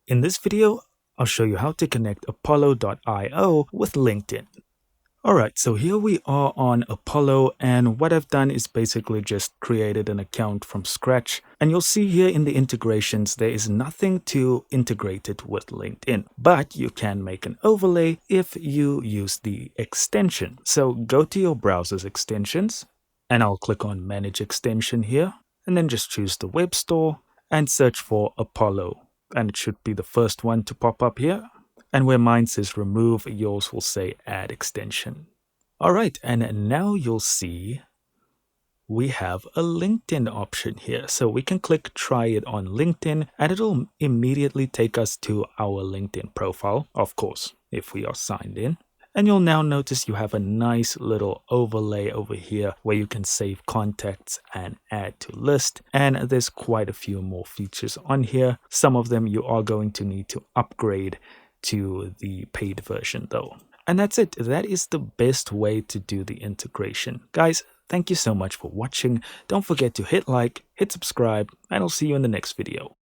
In this video, I'll show you how to connect Apollo.io with LinkedIn. Alright, so here we are on Apollo, and what I've done is basically just created an account from scratch. And you'll see here in the integrations, there is nothing to integrate it with LinkedIn, but you can make an overlay if you use the extension. So go to your browser's extensions, and I'll click on Manage Extension here, and then just choose the web store and search for Apollo. And it should be the first one to pop up here. And where mine says remove, yours will say add extension. All right, and now you'll see we have a LinkedIn option here. So we can click try it on LinkedIn and it'll immediately take us to our LinkedIn profile, of course, if we are signed in. And you'll now notice you have a nice little overlay over here where you can save contacts and add to list. And there's quite a few more features on here. Some of them you are going to need to upgrade to the paid version though. And that's it. That is the best way to do the integration. Guys, thank you so much for watching. Don't forget to hit like, hit subscribe, and I'll see you in the next video.